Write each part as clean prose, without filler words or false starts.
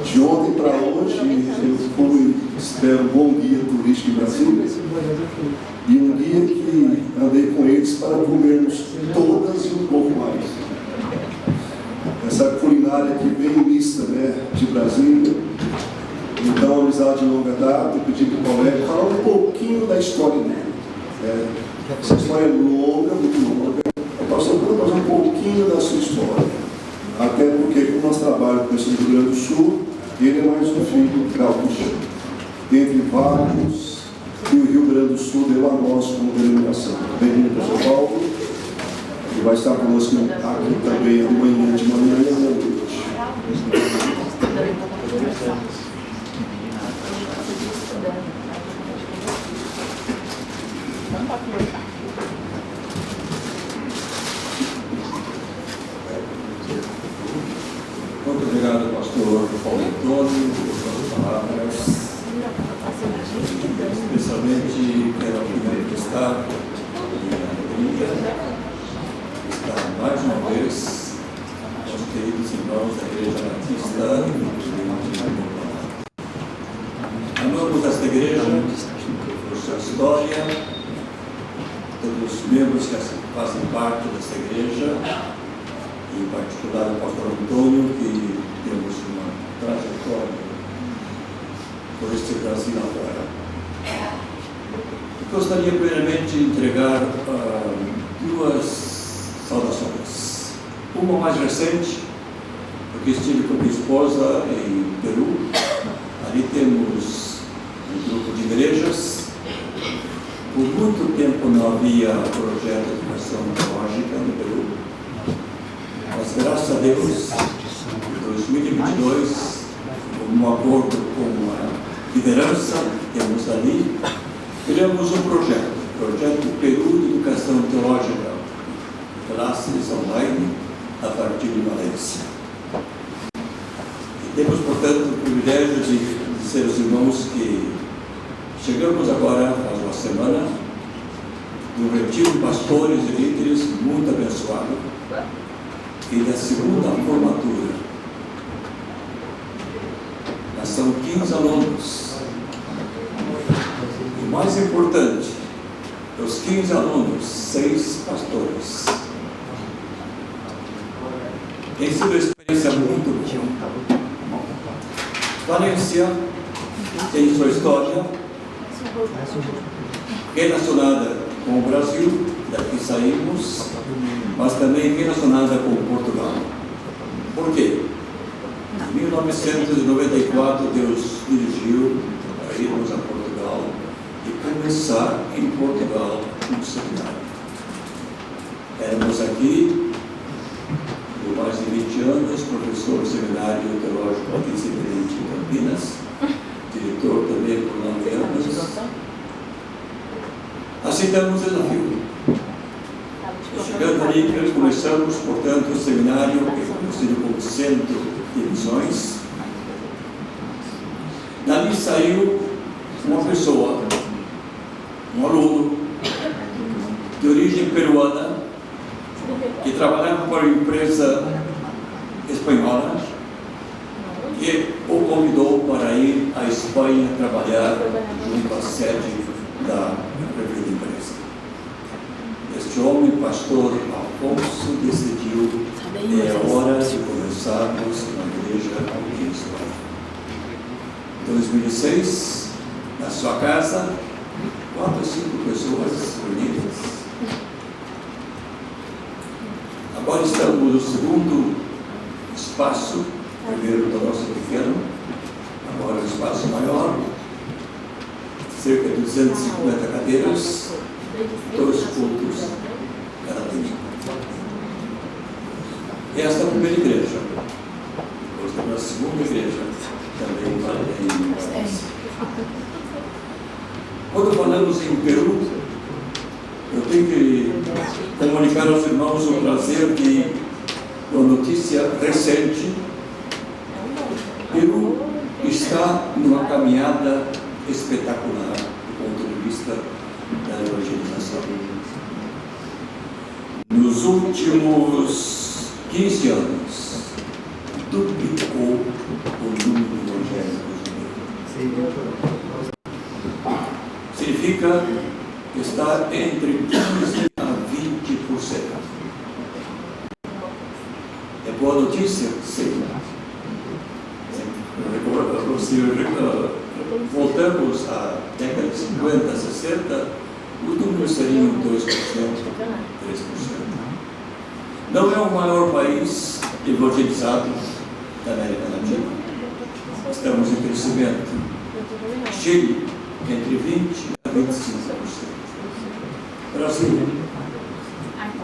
De ontem para hoje, eu fui, espero, um bom guia turístico em Brasília. E um guia que andei com eles para comermos todas e um pouco mais. Essa culinária aqui bem mista, né, de Brasília. Então, amizade de longa data, eu pedi para o colega falar um pouquinho da história dele. Essa história é longa, muito longa. Eu posso fazer um pouquinho da sua história. Até porque, como nós trabalhamos com esse Rio Grande do Sul, ele é mais um filho gaúcho. Dentre vários, que o Rio Grande do Sul deu a nós como denominação. Bem-vindo para São Paulo. Ele vai estar conosco aqui também amanhã de manhã e à noite. Muito obrigado, pastor Paulo Antônio, por suas palavras. Especialmente quero manifestar a alegria de estar mais uma vez com os queridos irmãos da Igreja Batista. Amamos esta igreja por sua história, todos os membros que fazem parte dessa igreja, em particular o pastor Antônio, que temos uma trajetória por este Brasil afora. Gostaria primeiramente de entregar duas saudações. Uma mais recente, porque estive com minha esposa em Peru. Ali temos um grupo de igrejas. Por muito tempo não havia projeto de educação teológica no Peru. Mas graças a Deus, em 2022, com um acordo com a liderança que temos ali, criamos um projeto Peru de Educação Teológica, classes online a partir de Valência. E temos, portanto, o privilégio de ser os irmãos que chegamos agora, faz uma semana, do retiro de pastores e líderes muito abençoado, e da segunda formatura. Nós são 15 alunos. E o mais importante, dos 15 alunos, 6 pastores. Tem sido uma experiência muito boa. Valência tem sua história relacionada com o Brasil, daqui saímos, mas também relacionada com Portugal. Por quê? Em 1994, Deus dirigiu a irmos a Portugal e começar em Portugal um seminário. Éramos aqui, por mais de 20 anos, professor do Seminário Teológico Batista Independente em Campinas, diretor também por 9 anos. Aceitamos o desafio. Chegando ali, começamos, portanto, o seminário, que foi conhecido como Centro de Missões. Dali saiu uma pessoa, um aluno, de origem peruana, que trabalhava para uma empresa espanhola, que o convidou para ir à Espanha trabalhar junto à sede da referida empresa. Este homem, pastor Afonso, decidiu que é hora de começarmos uma igreja aqui em Espanha. Em 2006, na sua casa, 4 ou 5 pessoas reunidas. Agora estamos no segundo espaço, primeiro do nosso pequeno, agora um espaço maior, cerca de 250 cadeiras, 2 cultos cada domingo. Esta é a primeira igreja. Depois temos a segunda igreja, também em Valência. Quando falamos em Peru, eu tenho que comunicar aos irmãos o prazer de uma notícia recente. Peru está numa caminhada espetacular do ponto de vista da evangelização. Nos últimos 15 anos, duplicou o número significa estar entre 15% a 20%. É boa notícia? Sim. Se voltamos à década de 50, 60, os números seriam 2%, 3%. Não é o maior país evangelizado da América Latina. Estamos em crescimento. Chile, entre 20% a 25%. Brasil,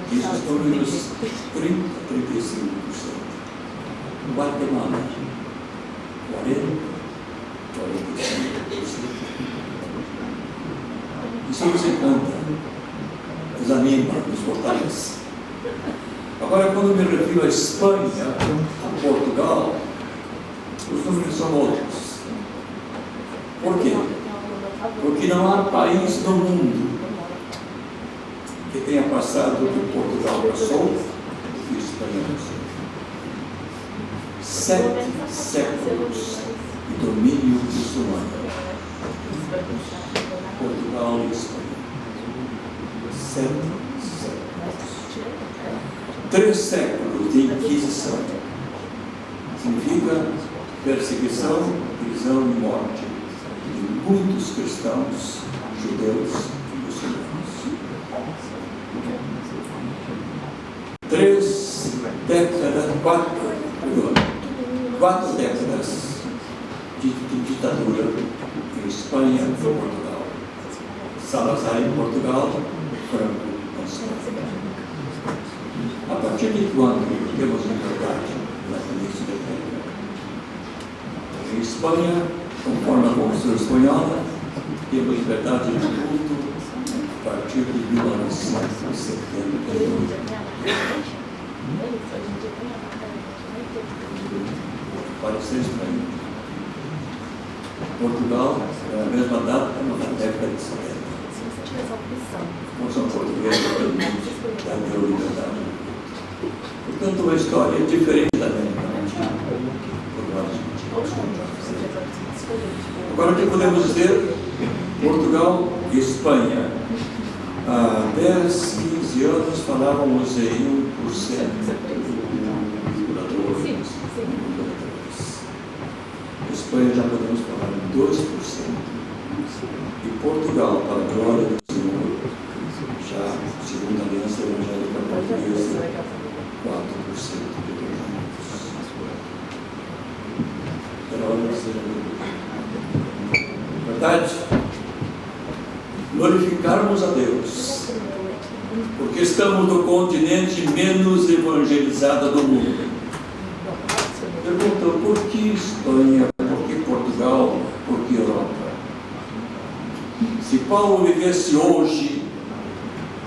diz os números 30% a 35%. Guatemala, 40%. 45%. Isso nos encanta, nos anima, nos fortalece. Agora, quando me refiro à Espanha, a Portugal, os números são outros. Por quê? Porque não há país no mundo que tenha passado o que Portugal passou e a Espanha passou. 7 séculos de domínio muçulmano. Portugal e Espanha. 7 séculos. 3 séculos de Inquisição. Significa perseguição, prisão e morte de muitos cristãos, judeus e muçulmanos. 3 décadas, 4 décadas de ditadura em Espanha e Portugal. Salazar em Portugal, Franco na Espanha. A partir de quando temos liberdade na Península Ibérica? Em Espanha, conforme a Constituição Espanhola, temos liberdade de culto a partir de 1978. Parece estranho. Portugal, na mesma data, na década de 70. Não são portugueses que deu liberdade. Portanto, uma história diferente da América Latina. Agora, o que podemos dizer? Portugal e Espanha. Há 10, 15 anos falávamos em 1% Espanha já podemos falar em 2%. E Portugal, para a glória do Senhor, já, segundo a Aliança Evangélica Portuguesa, 4% de todos. Verdade? Glorificarmos a Deus, porque estamos no continente menos evangelizado do mundo. Pergunta, por que Espanha? Por que Portugal? Por que Europa? Se Paulo vivesse hoje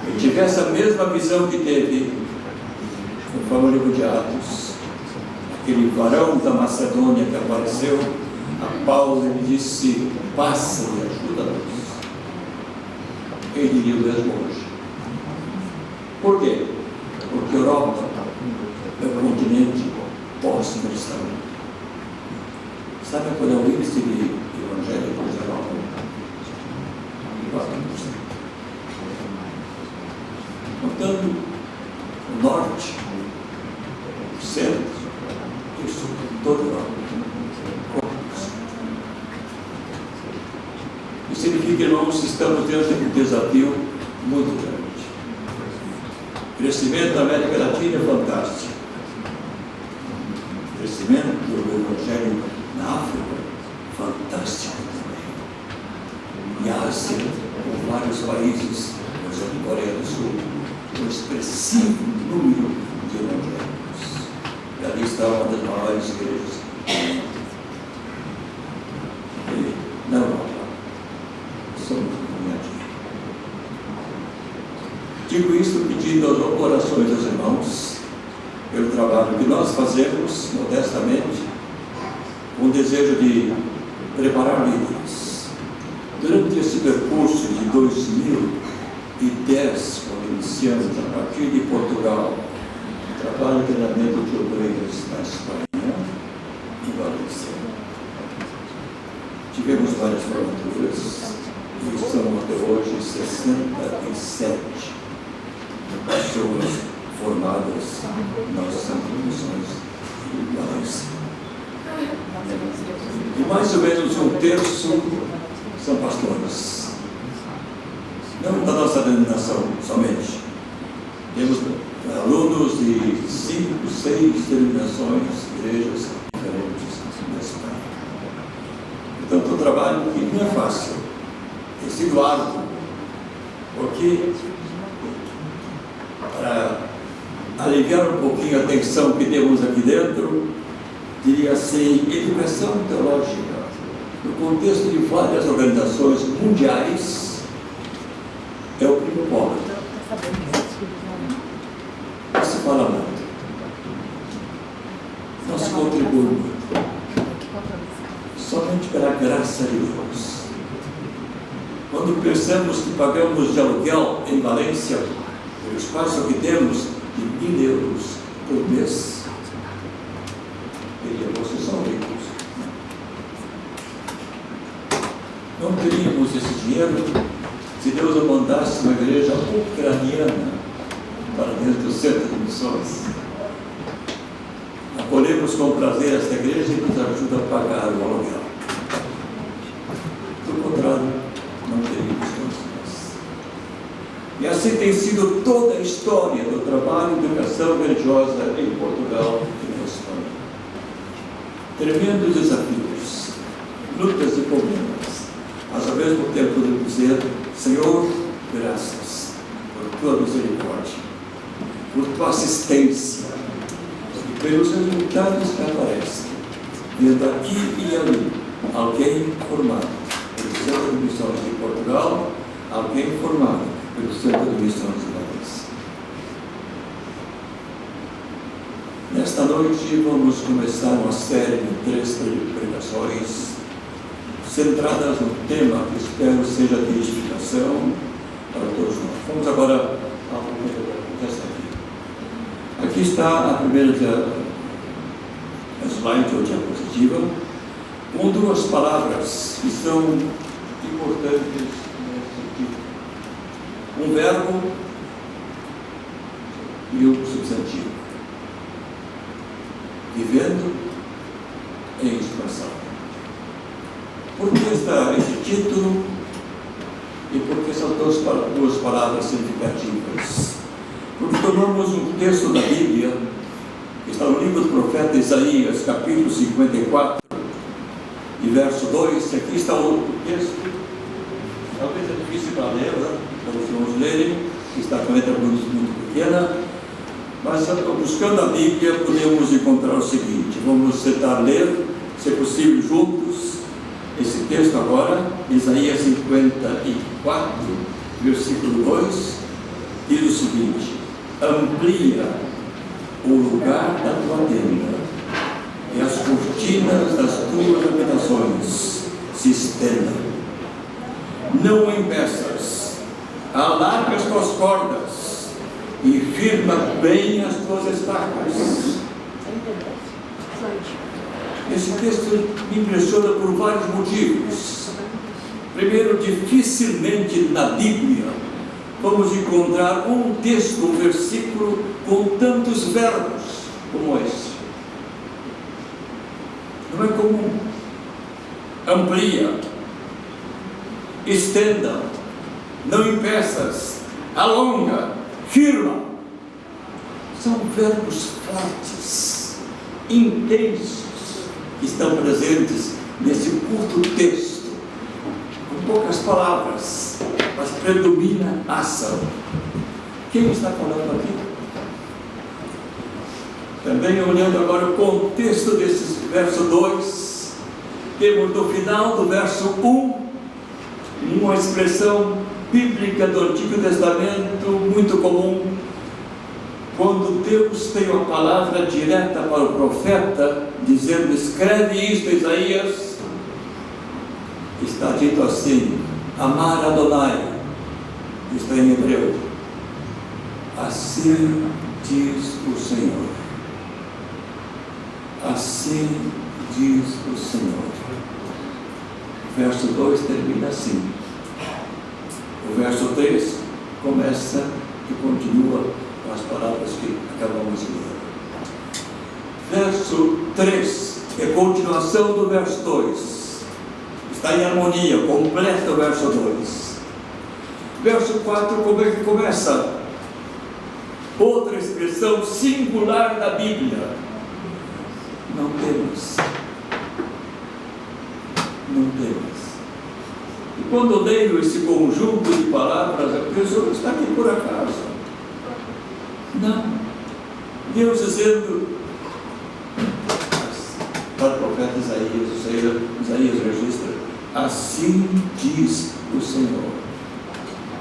e tivesse a mesma visão que teve, conforme o livro de Atos, aquele varão da Macedônia que apareceu a Paulo e disse: passa e ajuda-nos. Ele diria o mesmo hoje. Por quê? Porque a Europa é um continente pós-cristão. Sabe qual é o índice de evangélicos da Europa? 4%. Portanto, o norte, o centro e o sul, toda a Europa. Isso significa, irmãos, que estamos diante de um desafio muito grande. O crescimento da América Latina é fantástico. O crescimento do Evangelho na África, fantástico também. E a Ásia, com vários países, por exemplo, Coreia do Sul, um expressivo número de evangélicos. E ali está uma das maiores igrejas. E na Europa, somos comunidade. Digo isso pedindo as orações dos irmãos pelo trabalho que nós fazemos modestamente, com o desejo de preparar líderes. Durante esse percurso de 2010, quando iniciamos a partir de Portugal, trabalho de treinamento de obreiros na Espanha e Valência. Tivemos várias formaturas e estamos até hoje 67 pessoas formadas nas Santas Missões de Valência. E mais ou menos um terço são pastores. Não da nossa denominação somente. Temos alunos de 5, 6 denominações, igrejas diferentes na Espanha. Portanto, um trabalho que não é fácil, tem sido árduo, porque para aliviar um pouquinho a tensão que temos aqui dentro, diria assim, educação teológica, no contexto de várias organizações mundiais, é o primo pobre. Não se fala muito. Não se contribui muito. Somente pela graça de Deus. Quando pensamos que pagamos de aluguel em Valência, o espaço que temos de 1.000 euros por mês, e vocês são ricos. Não teríamos esse dinheiro se Deus não mandasse uma igreja ucraniana para dentro do centro de missões. Acolhemos com prazer esta igreja e nos ajuda a pagar o aluguel. Do contrário, não teríamos condições. E assim tem sido toda a história do trabalho de educação religiosa em Portugal e na Espanha. Tremendos desafios, lutas e problemas, mas ao mesmo tempo de dizer: Senhor, graças por tua misericórdia, por tua assistência, e pelos resultados que aparecem, vendo aqui e ali alguém formado pelo Centro de Missões de Portugal, alguém formado pelo Centro de Missões de Valência. Nesta noite vamos começar uma série de 3 pregações centradas no tema que espero seja de edificação para todos nós. Vamos agora à primeira dessa aqui. Aqui está a primeira slide ou diapositiva, com 2 palavras que são importantes nesse sentido. Um verbo e um substantivo. Vivendo em expansão. Por que esse título e por que são 2 palavras significativas? Porque tomamos um texto da Bíblia, que está no livro do profeta Isaías, capítulo 54, e verso 2, aqui está o texto, talvez é difícil para ler, né? Para os irmãos lerem, que está com a letra muito pequena, mas buscando a Bíblia podemos encontrar o seguinte. Vamos tentar ler, se possível, juntos, esse texto agora, Isaías 54, versículo 2, diz o seguinte: amplia o lugar da tua tenda, e as cortinas das tuas habitações se estendam. Não impeças, alarga as tuas cordas, e firma bem as tuas estacas. Esse texto me impressiona por vários motivos. Primeiro, dificilmente na Bíblia vamos encontrar um texto, um versículo com tantos verbos como esse. Não é comum. Amplia, estenda, não impeças, alonga, firma. São verbos fortes, intensos, que estão presentes nesse curto texto, com poucas palavras, mas predomina a ação. Quem está falando aqui? Também olhando agora o contexto desse verso 2, temos no final do verso 1, uma expressão bíblica do Antigo Testamento muito comum, quando Deus tem uma palavra direta para o profeta, dizendo: escreve isto, Isaías, está dito assim: amar Adonai, está em hebreu, assim diz o Senhor. Assim diz o Senhor. Verso 2 termina assim: O verso 3 começa e continua com as palavras que acabamos de ler. Verso 3 é continuação do verso 2. Está em harmonia, completa o verso 2. Verso 4, como é que começa? Outra expressão singular da Bíblia. Não temas. Não temas. E quando eu leio esse conjunto de palavras, a pessoa está aqui por acaso. Não. Deus dizendo, para o profeta Isaías registra, assim diz o Senhor.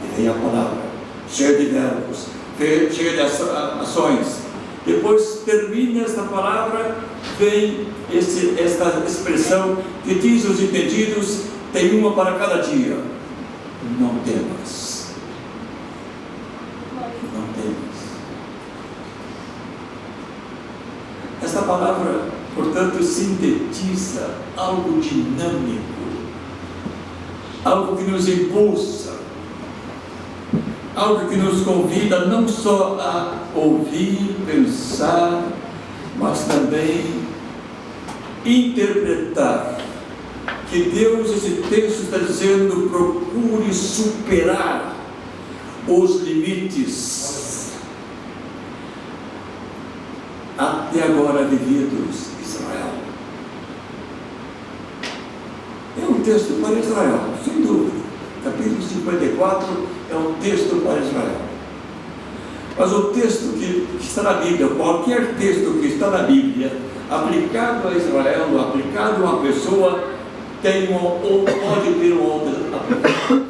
E vem a palavra, cheia de verbos, cheia de ações. Depois termina esta palavra, vem esta expressão que diz os entendidos, tem uma para cada dia. Não temas. Não temas. Esta palavra, portanto, sintetiza algo dinâmico, algo que nos impulsa, algo que nos convida não só a ouvir, pensar, mas também interpretar. Que Deus, esse texto está dizendo, procure superar os limites até agora vividos Israel. É um texto para Israel, sem dúvida. Capítulo 54 é um texto para Israel. Mas o texto que está na Bíblia, qualquer texto que está na Bíblia, aplicado a Israel, aplicado a uma pessoa, tem ou pode ter uma outra aplicação.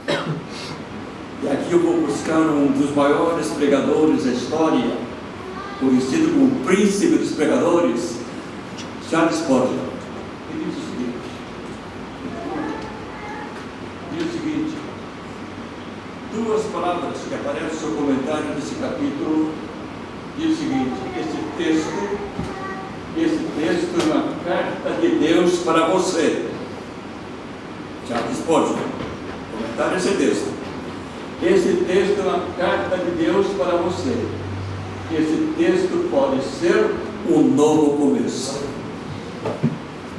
E aqui eu vou buscar um dos maiores pregadores da história, conhecido como o príncipe dos pregadores, Charles Spurgeon. Ele diz o seguinte, duas palavras que aparecem no comentário desse capítulo, diz o seguinte, esse texto é uma carta de Deus para você. Charles Spurgeon, comentário esse texto. Esse texto é uma carta de Deus para você. Esse texto pode ser um novo começo.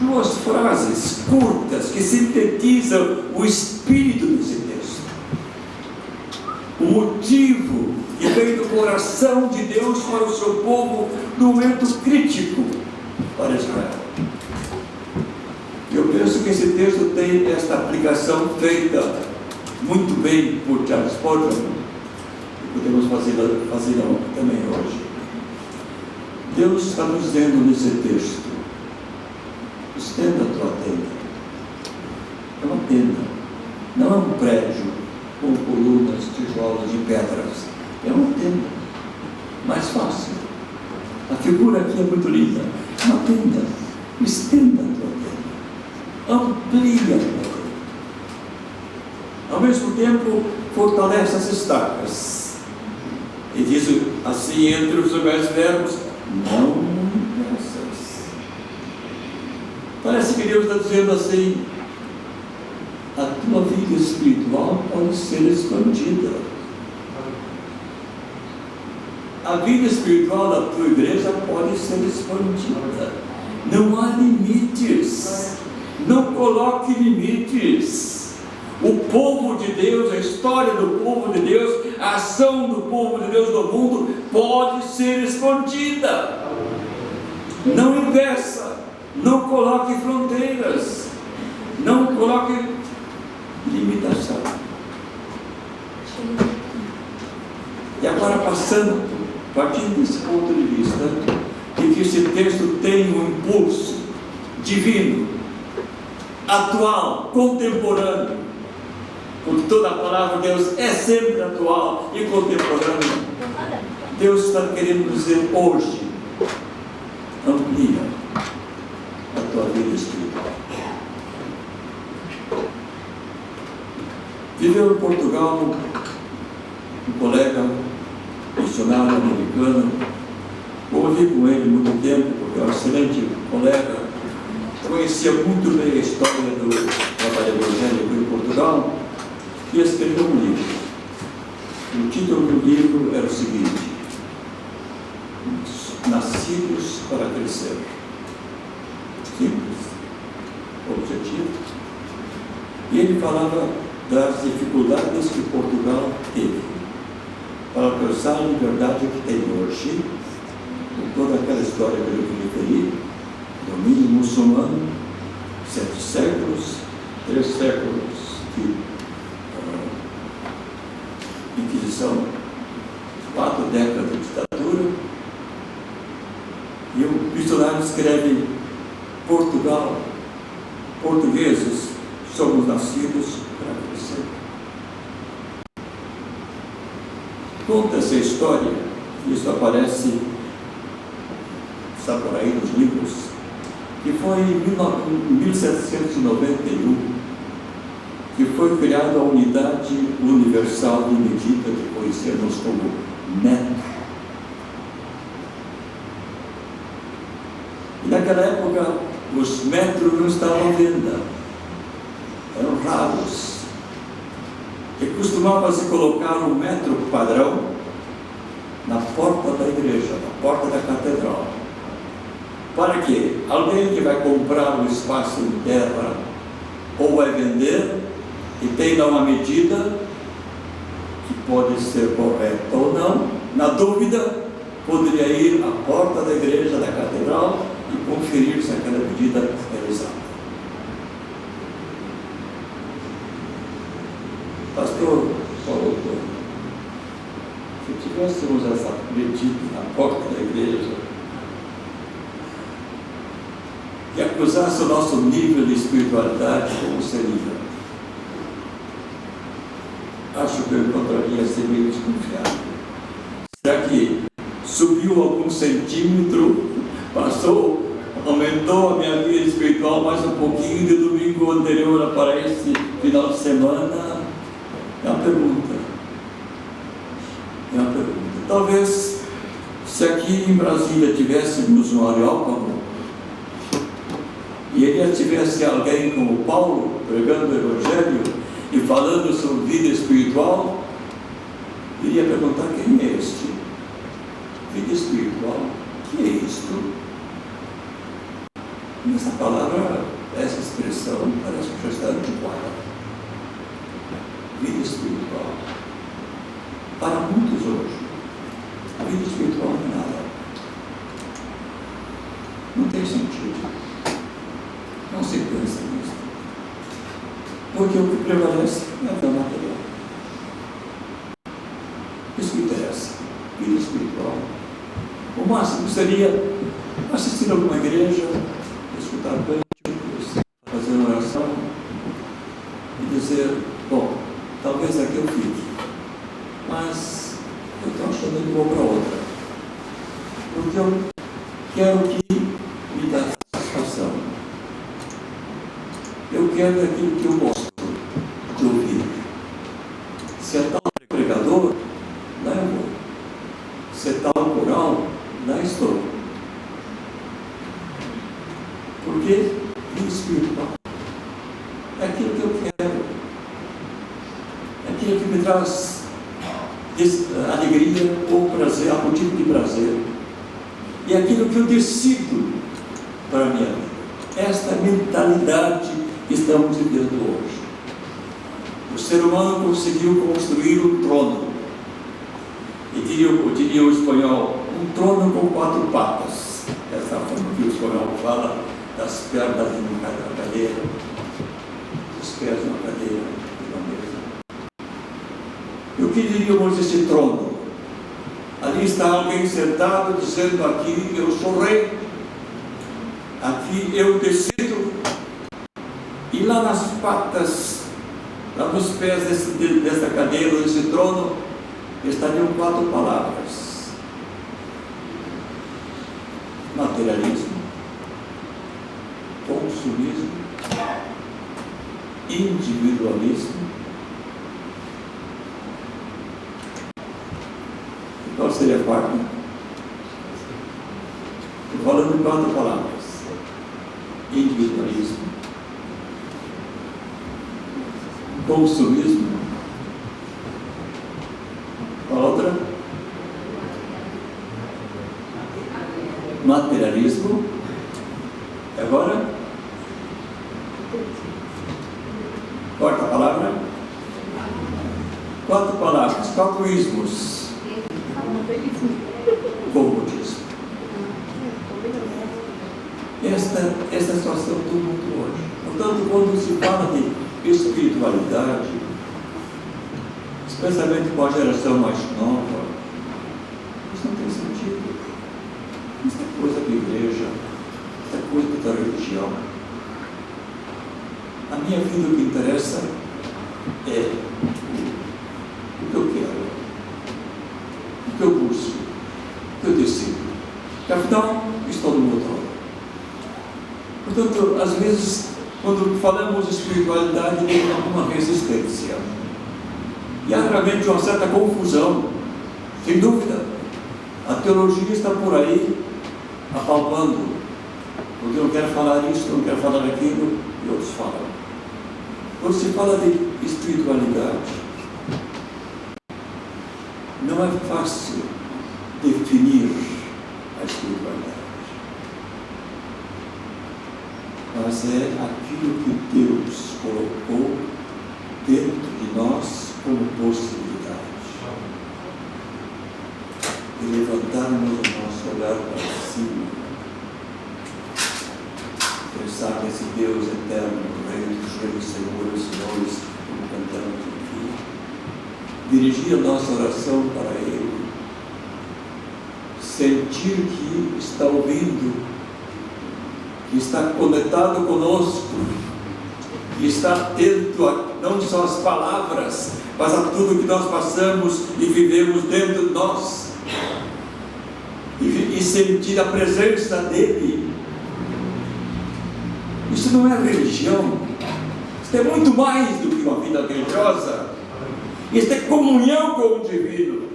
Duas frases curtas que sintetizam o espírito desse texto. O motivo que veio do coração de Deus para o seu povo no momento crítico para Israel. Eu penso que esse texto tem esta aplicação feita muito bem por Charles Spurgeon, e podemos fazê-la também hoje. Deus está nos dizendo nesse texto, estenda a tua tenda. É uma tenda, não é um prédio com colunas, tijolos e pedras. É uma tenda, mais fácil. A figura aqui é muito linda. Uma tenda, estenda a tua tenda. Amplia, ao mesmo tempo fortalece as estacas e diz assim entre os demais verbos, não impressas. Parece que Deus está dizendo assim, a tua vida espiritual pode ser expandida, a vida espiritual da tua igreja pode ser expandida, não há limites. Não coloque limites. O povo de Deus, a história do povo de Deus, a ação do povo de Deus no mundo pode ser expandida. Não impeça, não coloque fronteiras, não coloque limitação. E agora partindo desse ponto de vista, de que esse texto tem um impulso divino, atual, contemporâneo, porque toda a palavra de Deus é sempre atual e contemporânea. Deus está querendo dizer hoje, amplia a tua vida espiritual. Viveu em Portugal um colega missionário americano, convivi com ele muito tempo, porque é um excelente colega, conhecia muito bem a história do trabalho evangélico em Portugal, e escreveu um livro. O título do livro era o seguinte: Nascidos para Crescer. Simples, objetivo. E ele falava das dificuldades que Portugal teve para alcançar a liberdade que tem hoje, com toda aquela história que eu me referi, domínio muçulmano, 7 séculos, 3 séculos de Inquisição, 4 décadas de ditadura, e o missionário escreve: Portugal, portugueses, somos nascidos para crescer. Conta essa história, isso aparece, está por aí nos livros, que foi em 1791 que foi criada a Unidade Universal de Medida, que conhecemos como metro. E naquela época, os metros não estavam à venda, eram raros. E costumava-se colocar um metro padrão na porta da igreja, na porta da catedral. Para que alguém que vai comprar um espaço em terra ou vai vender e tem lá uma medida que pode ser correta ou não, na dúvida, poderia ir à porta da igreja, da catedral, e conferir se aquela medida era exata. Pastor falou: se tivéssemos essa medida na porta da igreja e acusasse o nosso nível de espiritualidade, como seria? Acho que eu encontraria ser meio desconfiado. Será que subiu algum centímetro, passou, aumentou a minha vida espiritual mais um pouquinho de domingo anterior para esse final de semana? É uma pergunta. Talvez, se aqui em Brasília tivéssemos um Areópago e ele tivesse alguém como Paulo pregando o Evangelho e falando sobre vida espiritual, iria perguntar: quem é este? Vida espiritual, que é isto? E essa palavra, essa expressão, parece que já está antiquada. Vida espiritual. Para muitos hoje, a vida espiritual não é nada. Não tem sentido. Não se pensa nisso. Porque o que prevalece é a vida material. Isso que interessa. Vida espiritual. O máximo seria assistir a alguma igreja, escutar cânticos, fazer uma oração e dizer: bom, talvez aqui eu fique, mas eu estou achando que vou para outra, porque eu quero que me dê satisfação. Eu quero aquilo que eu gosto de ouvir. Se é tal pregador, lá eu vou. Se é tal coral, lá estou. Porque vida espiritual é aquilo que eu quero, é aquilo que me traz alegria ou prazer, algum tipo de prazer, e é aquilo que eu decido para a minha vida. Esta mentalidade que estamos vivendo hoje. O ser humano conseguiu construir um trono, e diria o espanhol, um trono com 4 patas. Essa forma que o espanhol fala, das pernas numa cadeira, dos pés numa cadeira, numa mesa. E o que diríamos desse trono? Ali está alguém sentado dizendo: aqui eu sou rei, aqui eu decido. E lá nas patas, lá nos pés dessa cadeira, desse trono, estariam 4 palavras: materialismo, consumismo, individualismo. E qual seria a quarta? Estou falando de 4 palavras: individualismo, consumismo, materialismo. Agora, quarta palavra. 4 palavras, 4 ismos. Comodismo. Esta situação do mundo hoje. Portanto, quando se fala de espiritualidade, especialmente com a geração mais nova, isso não tem sentido. Isso é coisa da igreja, isso é coisa da religião. A minha vida, o que interessa é o que eu quero, o que eu busco, o que eu decido. Porque afinal, estou no meu trono. Portanto, às vezes, quando falamos de espiritualidade, tem alguma resistência. E há realmente uma certa confusão, sem dúvida. A teologia está por aí, apalpando, porque eu quero falar isso, eu quero falar aquilo, e outros falam. Quando se fala de espiritualidade, não é fácil definir a espiritualidade. Mas é aquilo que Deus colocou dentro de nós como possibilidade. E levantarmos o nosso olhar para cima, pensar nesse Deus eterno, Rei dos Reis, Senhor e Senhores, como cantamos aqui, dirigir a nossa oração para Ele, sentir que está ouvindo, que está conectado conosco, que está atento a não só as palavras, mas a tudo que nós passamos e vivemos dentro de nós, e sentir a presença dEle. Isso não é religião, isso é muito mais do que uma vida religiosa. Isso é comunhão com o divino,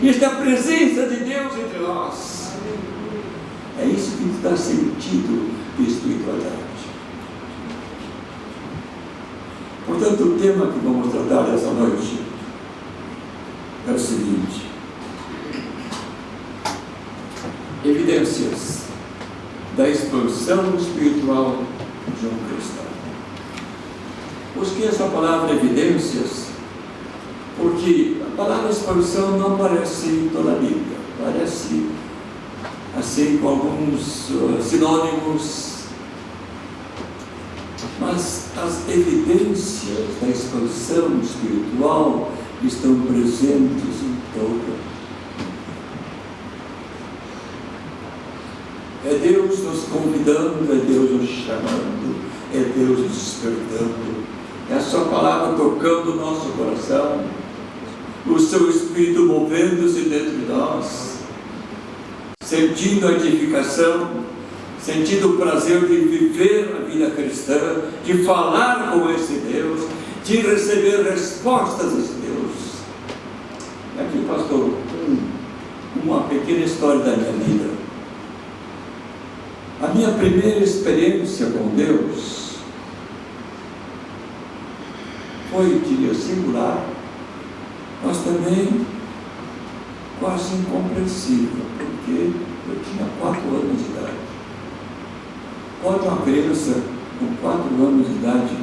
isso é a presença de Deus entre nós. É isso que dá sentido de espiritualidade. Portanto, o tema que vamos tratar essa noite é o seguinte: evidências da expansão espiritual de um cristão. Busquei essa palavra evidências porque a palavra expansão não aparece em toda a Bíblia, aparece assim com alguns sinônimos, mas as evidências da expansão espiritual estão presentes em toda. É Deus nos convidando, é Deus nos chamando, é Deus nos despertando, é a sua palavra tocando o nosso coração, o seu Espírito movendo-se dentro de nós, sentindo a edificação, sentindo o prazer de viver a vida cristã, de falar com esse Deus, de receber respostas desse Deus. E aqui, pastor, uma pequena história da minha vida. A minha primeira experiência com Deus foi, diria, singular, mas também quase incompreensível, porque eu tinha 4 anos de idade. Pode uma criança com 4 anos de idade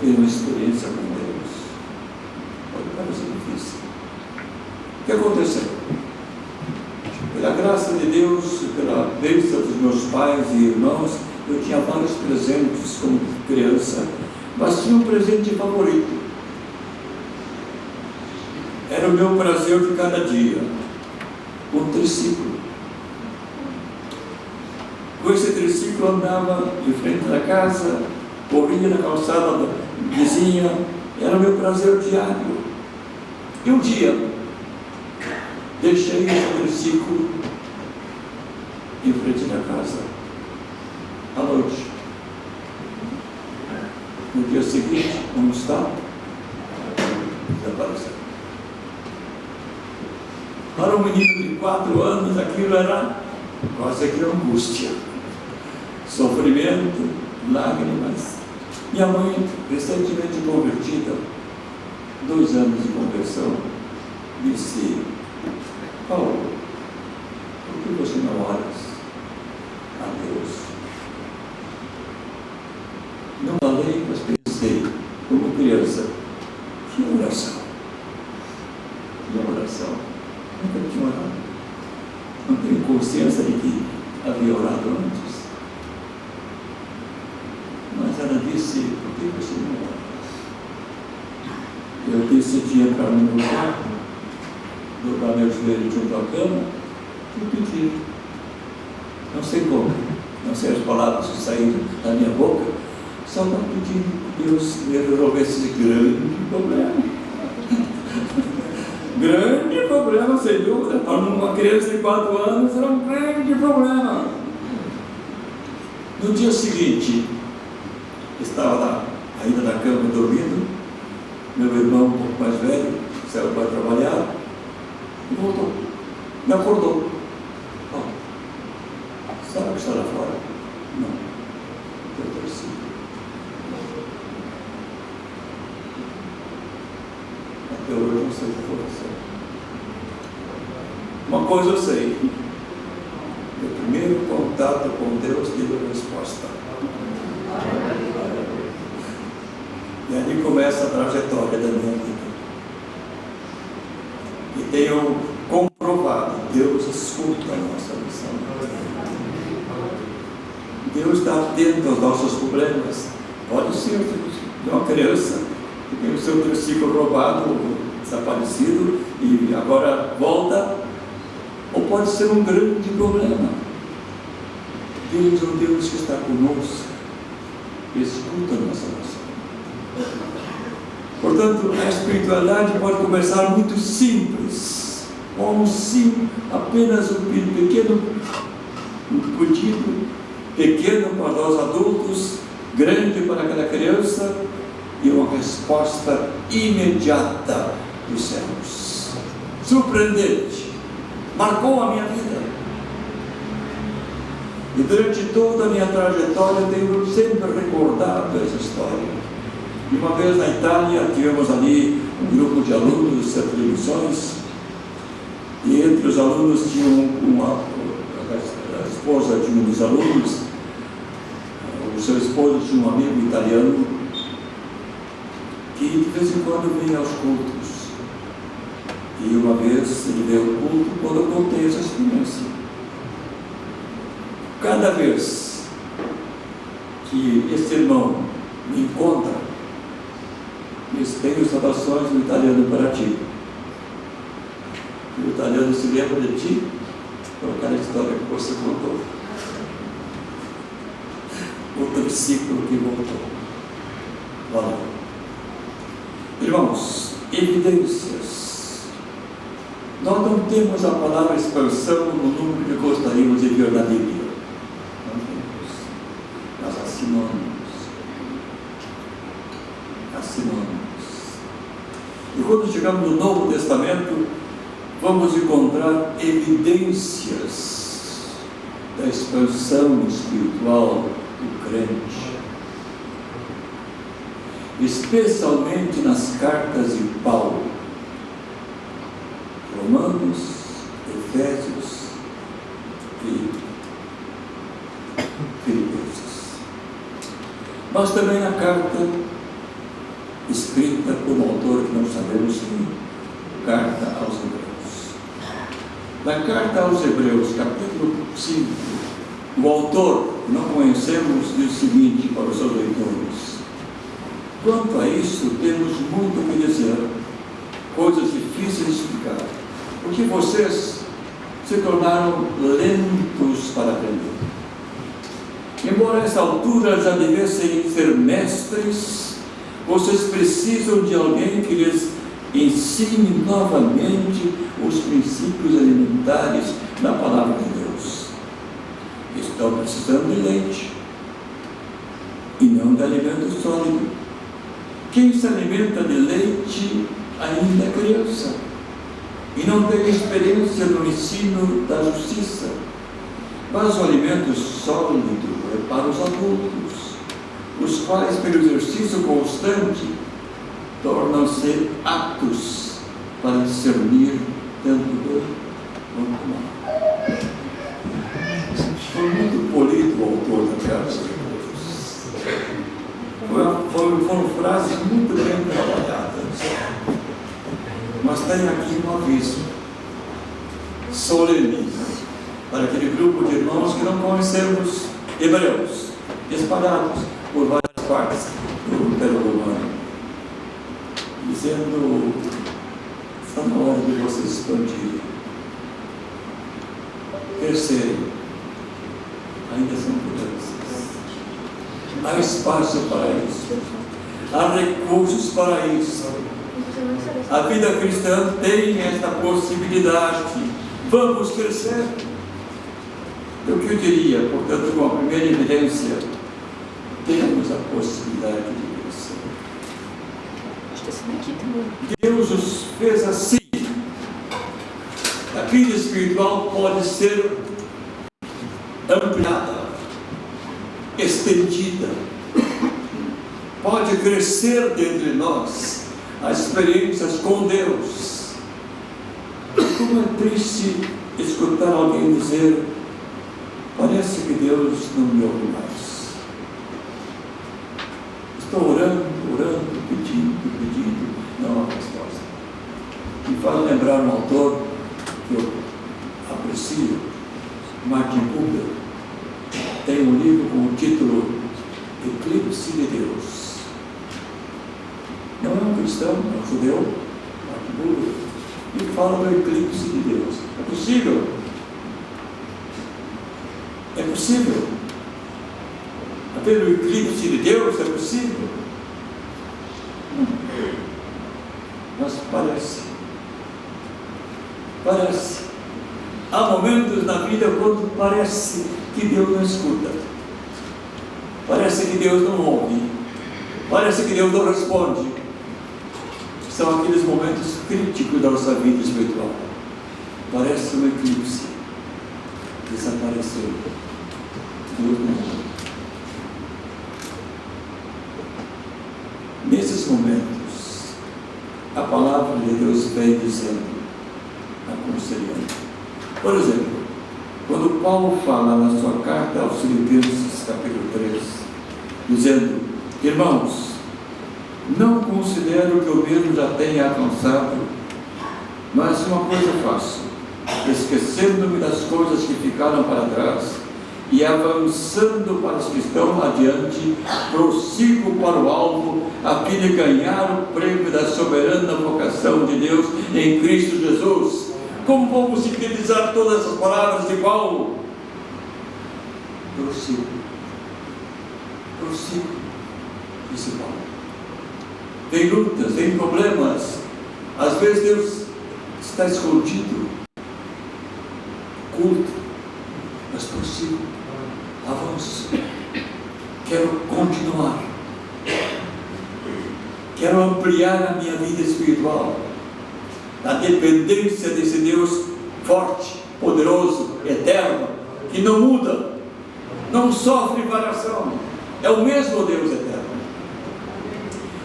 ter uma experiência com Deus? Pode parecer difícil. O que aconteceu? Pela graça de Deus, pela bênção dos meus pais e irmãos, eu tinha vários presentes como criança, mas tinha um presente favorito. Era o meu prazer de cada dia, um triciclo. Com esse triciclo eu andava de frente da casa, corria na calçada da vizinha, era o meu prazer diário. E um dia, deixei esse triciclo em frente da casa, à noite. No dia seguinte, como está? Desapareceu. Para um menino de 4 anos, aquilo era quase que angústia, sofrimento, lágrimas. Minha mãe, recentemente convertida, 2 anos de conversão, disse: Paulo, por que você não ora? disse: por que você não ora? Eu decidi entrar no meu quarto, dobrar meu joelho junto à cama e pedir. Não sei como, não sei as palavras que saíram da minha boca, só para pedir que Deus me resolvesse esse grande problema. Grande problema, sem dúvida. Para uma criança de 4 anos era um grande problema. No dia seguinte, estava lá, ainda na cama dormindo. Meu irmão, um pouco mais velho, saiu para trabalhar e voltou. Me acordou. Oh, sabe o que está lá fora? Não. Eu torci. Até hoje eu não sei o que aconteceu. Uma coisa eu sei: meu primeiro contato com Deus deu a resposta. E ali começa a trajetória da minha vida. E tenho comprovado: Deus escuta a nossa missão. Deus está atento aos nossos problemas. Pode ser de uma criança que tem o seu triciclo roubado, desaparecido, e agora volta. Ou pode ser um grande problema. Deus é um Deus que está conosco, que escuta a nossa oração. Portanto, a espiritualidade pode começar muito simples, como sim, apenas um pedido pequeno para nós adultos, grande para aquela criança, e uma resposta imediata dos céus. Surpreendente. Marcou a minha vida. E durante toda a minha trajetória tenho sempre recordado essa história. E uma vez na Itália, tivemos ali um grupo de alunos do Centro de Missões, e entre os alunos tinha a esposa de um dos alunos, o seu esposo tinha um amigo italiano, que de vez em quando vinha aos cultos. E uma vez ele veio ao culto quando eu contei essa experiência. Cada vez que esse irmão me encontra, tenho saudações no italiano para ti. O italiano se lembra de ti por aquela história que você contou. O triciclo que voltou. Valeu. Irmãos, evidências. Nós não temos a palavra expansão no número que gostaríamos de ver na Bíblia. Não temos. Mas há sinônimos. Há sinônimos. E quando chegamos no Novo Testamento, vamos encontrar evidências da expansão espiritual do crente. Especialmente nas cartas de Paulo. Romanos, Efésios e Filipenses. Mas também na carta escrita por um autor que não sabemos quem, carta aos Hebreus. Na carta aos Hebreus, capítulo 5, o autor, que não conhecemos, diz o seguinte para os seus leitores: quanto a isso, temos muito o que dizer, coisas difíceis de explicar, porque vocês se tornaram lentos para aprender. Embora a essa altura já devessem ser mestres, vocês precisam de alguém que lhes ensine novamente os princípios elementares da palavra de Deus. Estão precisando de leite e não de alimento sólido. Quem se alimenta de leite ainda é criança e não tem experiência no ensino da justiça, mas o alimento sólido é para os adultos, os quais, pelo exercício constante, tornam-se aptos para discernir tanto bem quanto mal. Foi muito polido o autor da carta de Hebreus. Foram frases muito bem trabalhadas. Mas tem aqui um aviso solene para aquele grupo de irmãos que não conhecemos hebreus, espalhados por várias partes do Império Romano, dizendo: está na hora de vocês expandirem, crescerem. Ainda são crianças. Há espaço para isso. Há recursos para isso. A vida cristã tem esta possibilidade. Vamos crescer. O que eu diria, portanto, com a primeira evidência, temos a possibilidade de crescer. Deus os fez assim. A vida espiritual pode ser ampliada, estendida, pode crescer dentro de nós as experiências com Deus. Como é triste escutar alguém dizer: parece que Deus não me ouve mais. Estou orando, pedindo, não há resposta. Me faz lembrar um autor que eu aprecio, Martin Buber. Tem um livro com o título Eclipse de Deus. Não é um cristão, é um judeu, Martin Buber, e fala do eclipse de Deus. É possível? É possível? Haver o eclipse de Deus é possível? Não. Mas parece. Há momentos na vida quando parece que Deus não escuta, parece que Deus não ouve, parece que Deus não responde. São aqueles momentos críticos da nossa vida espiritual. Parece um eclipse. Desapareceu. Deus não ouve. Nesses momentos, a palavra de Deus vem dizendo, aconselhando. Por exemplo, quando Paulo fala na sua carta aos Filipenses, capítulo 3, dizendo: irmãos, não considero que o mesmo já tenha alcançado, mas uma coisa faço, esquecendo-me das coisas que ficaram para trás e avançando para as que estão adiante, prossigo para o alvo, a fim de ganhar o prêmio da soberana vocação de Deus em Cristo Jesus. Como vamos sintetizar todas essas palavras de Paulo? Prossigo, disse Paulo. Tem lutas, tem problemas, às vezes Deus está escondido, oculto, mas prossigo, avanço, quero continuar, quero ampliar a minha vida espiritual, a dependência desse Deus forte, poderoso, eterno, que não muda, não sofre variação, é o mesmo Deus eterno.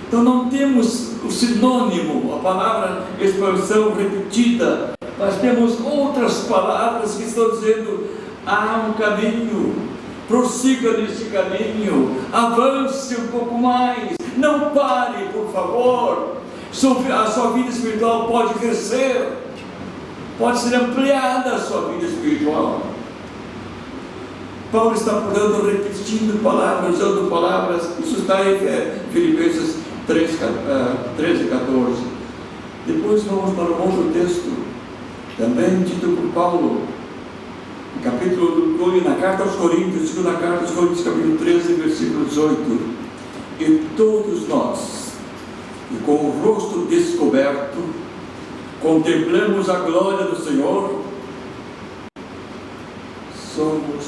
Então não temos o sinônimo, a palavra expansão repetida, mas temos outras palavras que estão dizendo: há um caminho, prossiga nesse caminho, avance um pouco mais, não pare, por favor. A sua vida espiritual pode crescer, pode ser ampliada a sua vida espiritual. Paulo está, portanto, repetindo palavras, usando palavras. Isso está em Filipenses 13 e 14. Depois vamos para um outro texto, também dito por Paulo, capítulo 2, na carta aos Coríntios, segunda carta aos Coríntios, capítulo 13, versículo 18. E todos nós, e com o rosto descoberto, contemplamos a glória do Senhor, somos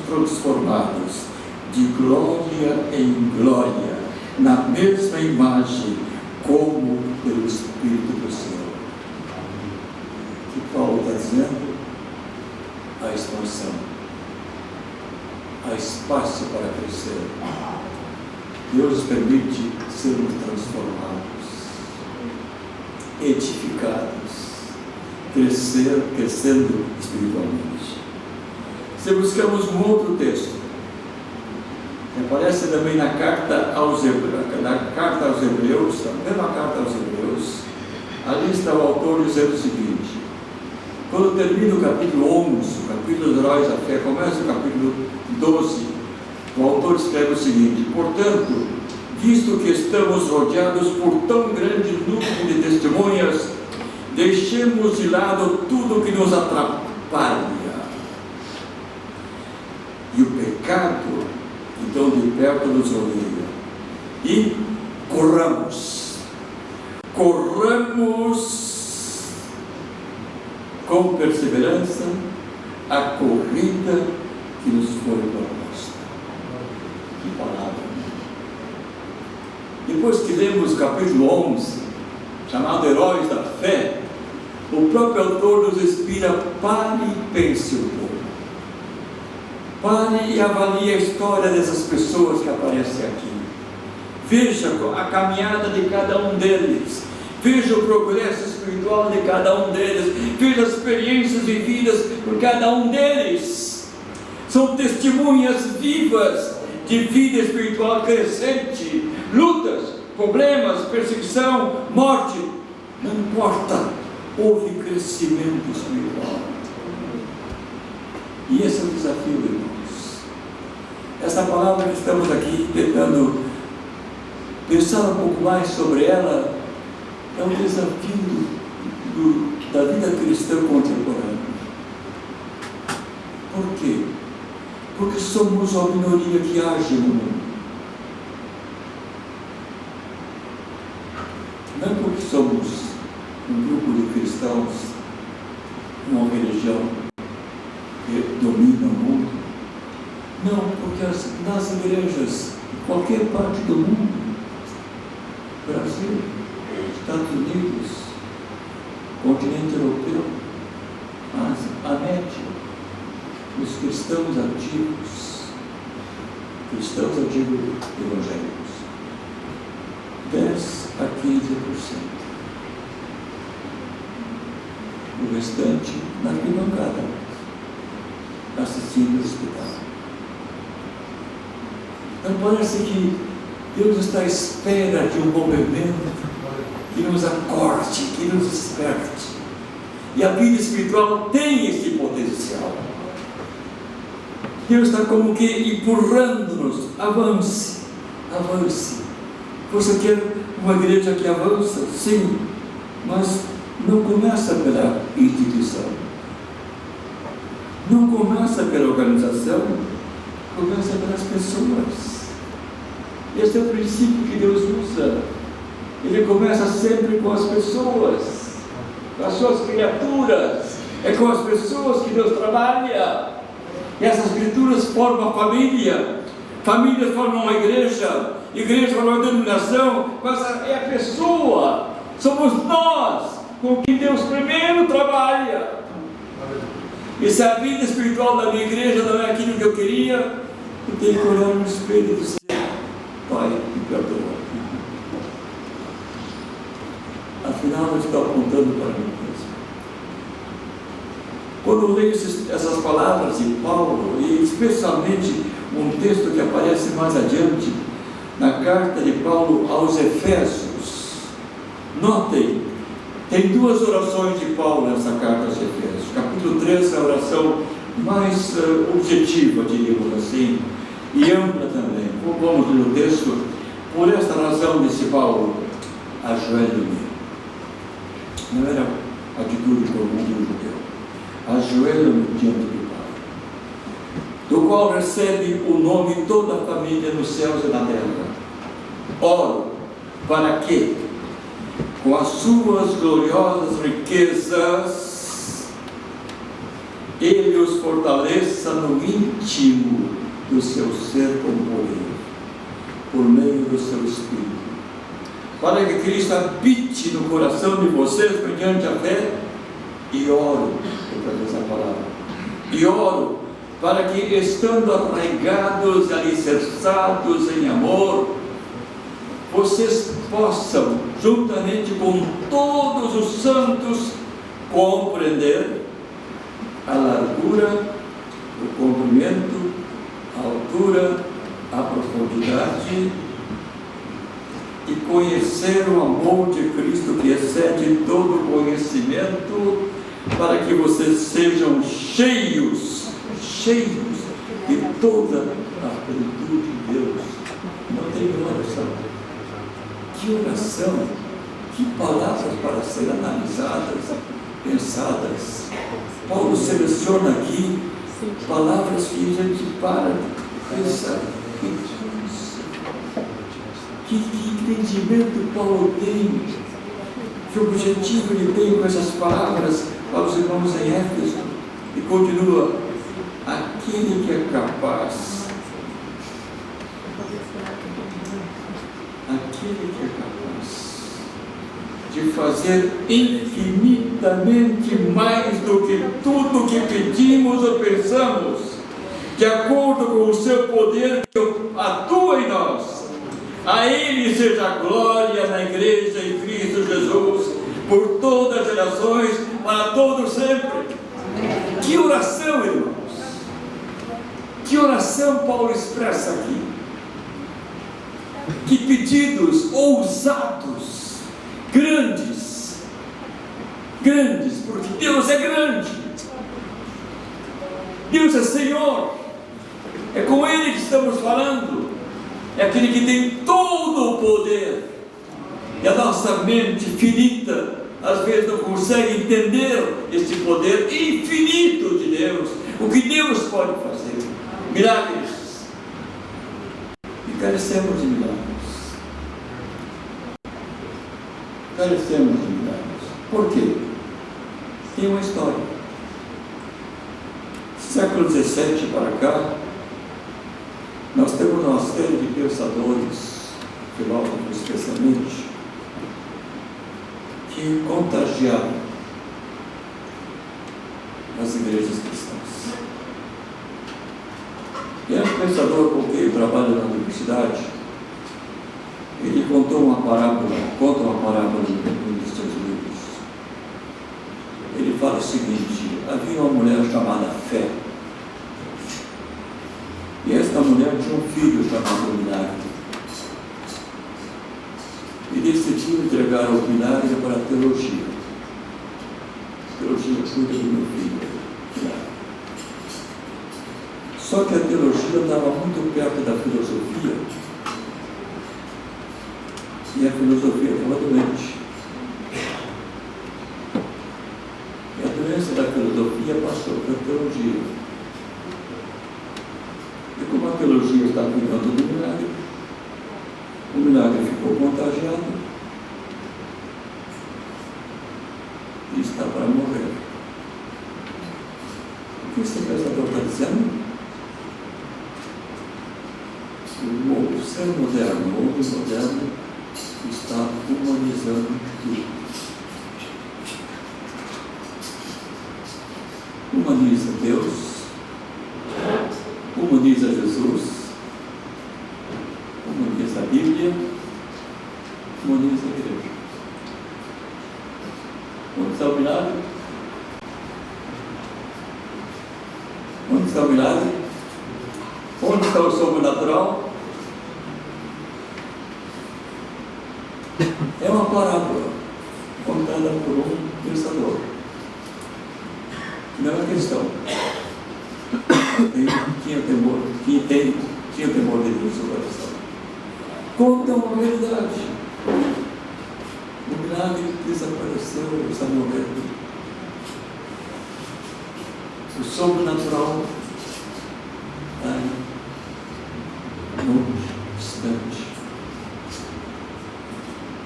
transformados de glória em glória, na mesma imagem, como pelo Espírito do Senhor. O que Paulo está dizendo? A expansão, há espaço para crescer. Deus permite sermos transformados, edificados, crescendo espiritualmente. Se buscamos um outro texto, aparece também na carta aos Hebreus, na mesma carta aos Hebreus, ali está o autor dizendo o seguinte: Quando termina o capítulo 11, o capítulo dos heróis da fé, começa o capítulo 12, o autor escreve o seguinte: portanto, visto que estamos rodeados por tão grande número de testemunhas, deixemos de lado tudo que nos atrapalha e o pecado que tão de perto nos rodeia, e corramos com perseverança a corrida que nos foi proposta. Que palavra! Depois que lemos o capítulo 11, chamado Heróis da Fé, o próprio autor nos inspira: pare e pense um pouco. Pare e avalie a história dessas pessoas que aparecem aqui. Veja a caminhada de cada um deles. Veja o progresso espiritual de cada um deles. Veja as experiências vividas por cada um deles. São testemunhas vivas de vida espiritual crescente. Lutas, problemas, perseguição, morte. Não importa. Houve crescimento espiritual. E esse é o desafio, irmãos. Essa palavra que estamos aqui tentando pensar um pouco mais sobre ela é um desafio da vida cristã contemporânea. Por quê? Porque somos a minoria que age no mundo. Não porque somos um grupo de cristãos, uma religião que domina o mundo. Não, porque nas igrejas, em qualquer parte do mundo, Brasil, Estados Unidos, continente europeu, Ásia, América, os cristãos ativos, eu digo evangélicos, 10 a 15%. O restante na arquibancada, assistindo o espetáculo. Então parece que Deus está à espera de um movimento que nos acorde, que nos desperte. E a vida espiritual tem esse potencial. Deus está como que empurrando-nos. Avance, avance. Você quer uma igreja que avança? Sim, mas não começa pela instituição. Não começa pela organização. Começa pelas pessoas. Esse é o princípio que Deus usa. Ele começa sempre com as pessoas, com as suas criaturas. É com as pessoas que Deus trabalha. E essas criaturas formam a família. Famílias formam uma igreja. Igreja formam uma denominação. Mas é a pessoa. Somos nós com quem Deus primeiro trabalha. E se a vida espiritual da minha igreja não é aquilo que eu queria, eu tenho que olhar no espelho e dizer: Pai, me perdoa. Afinal, eu estou apontando para mim mesmo. Quando eu leio essas palavras de Paulo, e especialmente um texto que aparece mais adiante, na carta de Paulo aos Efésios, notem, tem duas orações de Paulo nessa carta aos Efésios. Capítulo 3 é a oração mais objetiva, diríamos assim, e ampla também. Vamos ler o texto. Por esta razão, disse Paulo: ajoelho-me. Não era a atitude comum do judeu. Ajoelho-me diante do Pai, do qual recebe o nome toda a família nos céus e na terra. Oro para que, com as suas gloriosas riquezas, Ele os fortaleça no íntimo do seu ser com poder, por meio do seu Espírito, para que Cristo habite no coração de vocês mediante a fé. E oro, outra vez a palavra, e oro para que, estando arraigados e alicerçados em amor, vocês possam, juntamente com todos os santos, compreender a largura, o comprimento, a altura, a profundidade, e conhecer o amor de Cristo que excede todo conhecimento, para que vocês sejam cheios de toda a plenitude de Deus. Não tem oração. Que oração, que palavras para serem analisadas, pensadas. Paulo seleciona aqui palavras que a gente para pensar. Que entendimento Paulo tem, que objetivo ele tem com essas palavras para os irmãos em Éfeso, e continua: aquele que é capaz, de fazer infinitamente mais do que tudo que pedimos ou pensamos, de acordo com o seu poder que atua em nós. A Ele seja a glória na igreja em Cristo Jesus, por todas as gerações, para todos sempre. Que oração, irmãos! Que oração Paulo expressa aqui! Que pedidos ousados, grandes, porque Deus é grande, Deus é Senhor, é com Ele que estamos falando, é aquele que tem todo o poder, e a nossa mente finita, às vezes não consegue entender este poder infinito de Deus, o que Deus pode fazer, milagres, e carecemos de milagres. Carecemos de milagres. Por quê? Tem uma história. Século XVII para cá, nós temos uma série de pensadores, filósofos especialmente, que contagiaram as igrejas cristãs. E é um pensador com quem eu trabalho na universidade. Ele conta uma parábola num dos seus livros. Ele fala o seguinte: havia uma mulher chamada Fé, e esta mulher tinha um filho chamado Milagre, e decidiu entregar o Milagre para a teologia. Teologia cuida do meu filho, Milagre. Só que a teologia estava muito perto da filosofia, e a filosofia estava doente. E a doença da filosofia passou para a teologia. E como a teologia está cuidando do milagre, o milagre ficou contagiado e está para morrer. O que esse pensador está dizendo? O ser moderno, o homem moderno, está humanizando tudo. Humaniza Deus, humaniza Jesus, humaniza a Bíblia, humaniza a igreja. Onde está o milagre? Onde está o milagre? Onde está o sobrenatural? É uma parábola contada por um pensador. Não é uma questão. Ele tinha temor de Deus no seu coração. Conta uma verdade. O milagre desapareceu, está morrendo. O sobrenatural está longe, distante.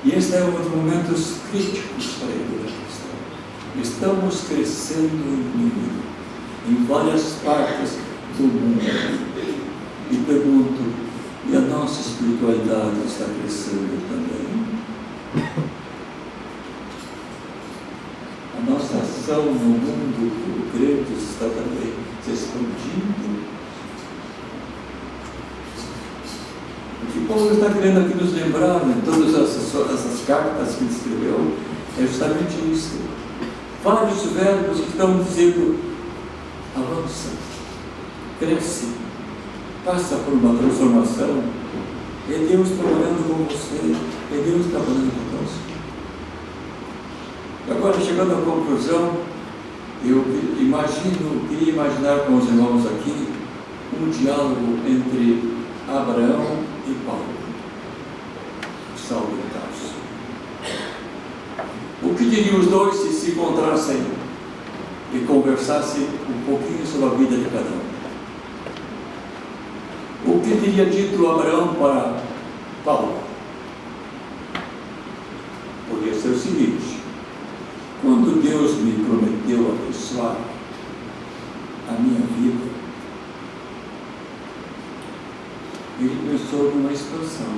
E este é um dos momentos críticos para a igreja cristã. Estamos crescendo em número, em várias partes do mundo. E pergunto, e a nossa espiritualidade está crescendo também? A nossa ação no mundo como crentes está também se expandindo? O que Paulo está querendo aqui nos lembrar, em todas essas cartas que ele escreveu, é justamente isso. Vários verbos que estão dizendo: avança, cresce, passa por uma transformação. É Deus trabalhando com você, é Deus trabalhando conosco. E agora, chegando à conclusão, Eu queria imaginar com os irmãos aqui um diálogo entre Abraão e Paulo, Saulo de Tarso. O que diriam os dois se encontrassem e conversassem um pouquinho sobre a vida de cada um? O que teria dito Abraão para Paulo? Podia ser o seguinte: quando Deus me prometeu abençoar a minha vida, Ele pensou numa expansão,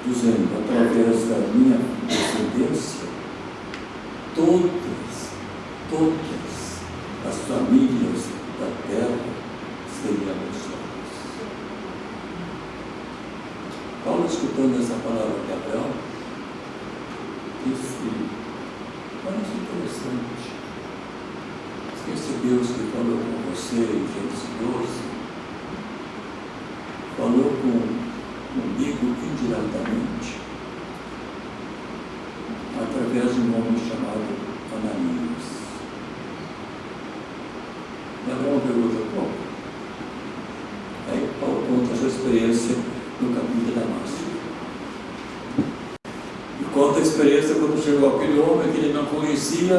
dizendo, através da minha descendência, todas as famílias da terra seriam abençoadas. Paulo, escutando essa palavra de Abraão, disse: parece interessante. Esse Deus que falou com você em Gênesis 12, falou comigo indiretamente, através de um homem chamado Ananias. E Abraão pergunta: como? Aí Paulo conta a sua experiência no caminho de Damasco. E conta a experiência quando chegou aquele homem que ele não conhecia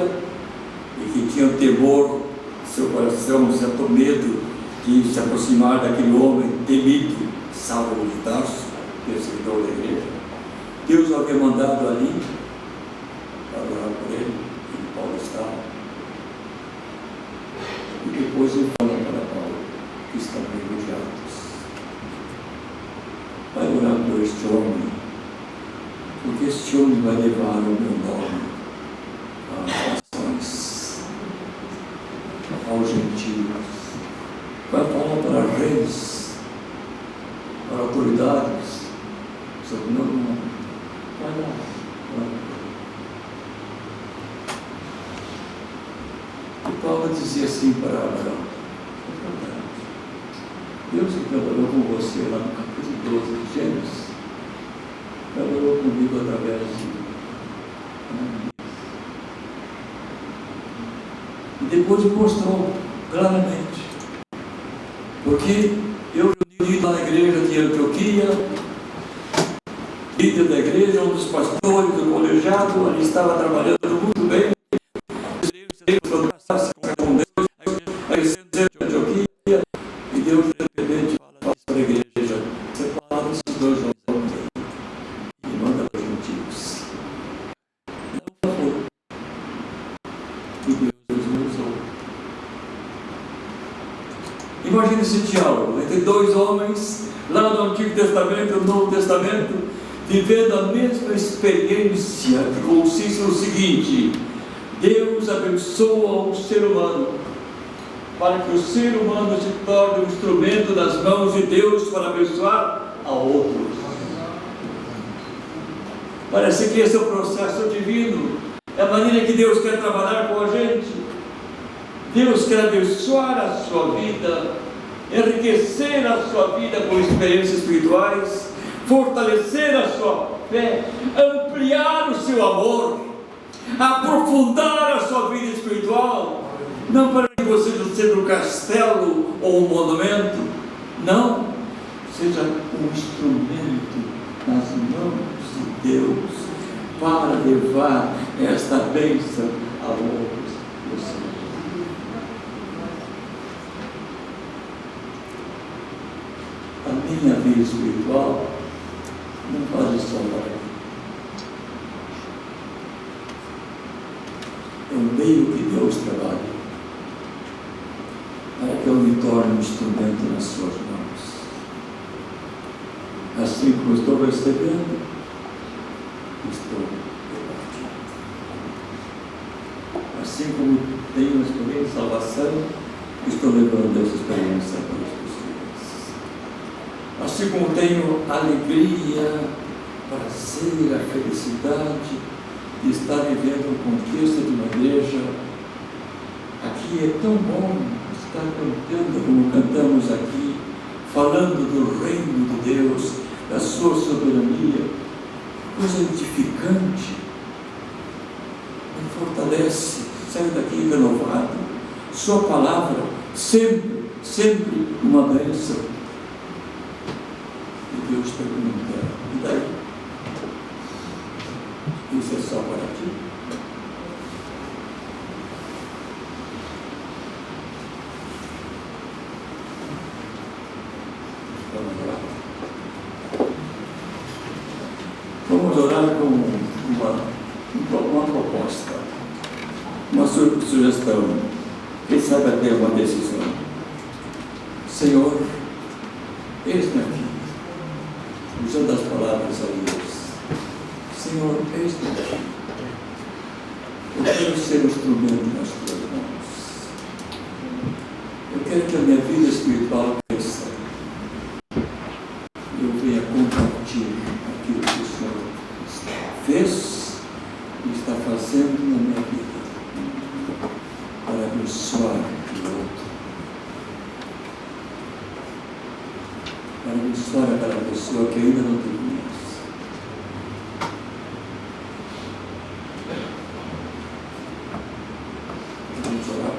e que tinha temor, seu coração, um certo medo de se aproximar daquele homem temido, Saulo de Tarso, perseguidor da igreja. Deus o havia mandado ali para orar por ele, onde Paulo estava. E depois ele fala para Paulo, que estão refugiados: vai orar por este homem, porque este homem vai levar o meu nome às nações, aos gentios, vai falar para reis, para autoridades, sobre o meu nome. Vai lá. E Paulo dizia assim para Abraão: Deus que trabalhou com você lá no capítulo 12 de Gênesis, trabalhou comigo através de Ananias. E depois mostrou claramente, porque eu reuni lá na igreja de Antioquia, líder da igreja, um dos pastores do colegiado, ali estava trabalhando muito bem, e Deus de repente fala para a igreja: separa esses dois homens e manda para os gentios. Não foi. E Deus me usou. Imagina esse diálogo entre dois homens, lá no Antigo Testamento e no Novo Testamento, vivendo a mesma experiência, que consiste no seguinte: Deus abençoa o ser humano, para que o ser humano se torne um instrumento nas mãos de Deus para abençoar a outros. Parece que esse é o processo divino, é a maneira que Deus quer trabalhar com a gente. Deus quer abençoar a sua vida, enriquecer a sua vida com experiências espirituais, fortalecer a sua fé, ampliar o seu amor, aprofundar a sua vida espiritual. Não para que você seja um castelo ou um monumento, não, seja um instrumento nas mãos de Deus para levar esta bênção a outros. A minha vida espiritual não faz só para mim. É o meio que Deus trabalha para que eu me torne um instrumento nas suas mãos. Assim como estou recebendo, estou repartindo. Assim como tenho uma experiência de salvação, estou levando essa experiência para os pessoas. Assim como tenho alegria, prazer, a felicidade de estar vivendo o contexto de uma igreja. Aqui é tão bom estar cantando como cantamos aqui, falando do reino de Deus, da sua soberania, coisa edificante, me fortalece saio daqui renovado. Sua palavra sempre, sempre uma bênção. E Deus pergunta: e daí? Isso é só para ti? Vamos orar com uma proposta, uma sugestão, quem sabe até uma decisão. Senhor, eis-me aqui, usando as palavras aliás. Senhor, eis-me aqui. Eu quero ser um instrumento nas tuas mãos. Eu quero que a minha vida espiritual cresça. Eu venha compartilhar aquilo que o Senhor fez e está fazendo na minha vida para abençoar o outro, para abençoar aquela pessoa que ainda não te conhece. Vamos orar.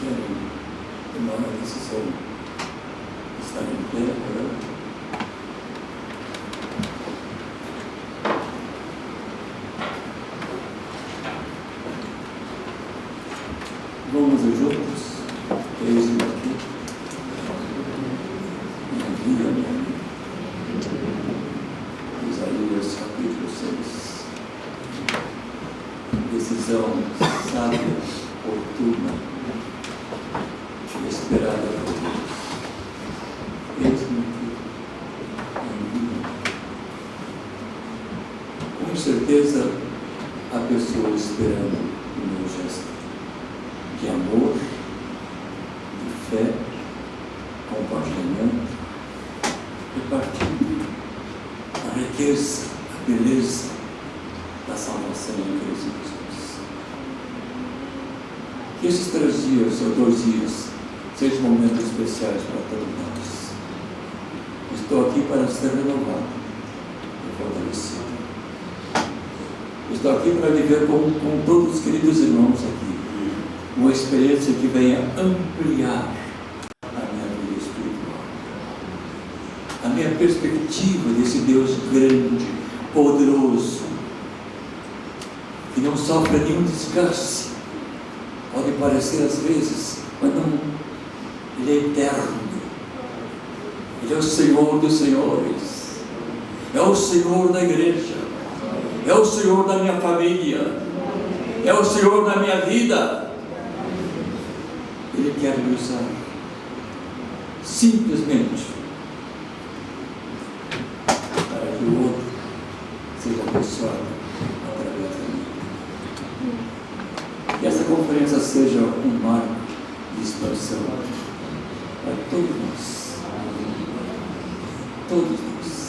Quero tomar uma decisão. Está em pé, orando. Vamos juntos. Eis-me aqui. Me envia, meu amigo. Isaías capítulo 6. Decisão sábia, oportuna, esperada por Deus. Eis-me aqui. Envia. Com certeza, a pessoa esperando o meu gesto de amor, de fé, compartilhamento, repartindo a riqueza, a beleza da salvação em Cristo Jesus. Que esses 3 dias ou 2 dias sejam momentos especiais para todos nós. Estou aqui para ser renovado e fortalecido. Estou aqui para viver com todos os queridos irmãos aqui uma experiência que venha ampliar a minha vida espiritual, a minha perspectiva desse Deus grande, poderoso, que não sofre nenhum desgaste. Pode parecer às vezes, mas não. Ele é eterno. Ele é o Senhor dos senhores. É o Senhor da igreja. É o Senhor da minha família. É o Senhor da minha vida. Ele quer me usar simplesmente para que o outro seja abençoado através de mim. Que essa conferência seja um marco de expansão para todos nós. Todos nós.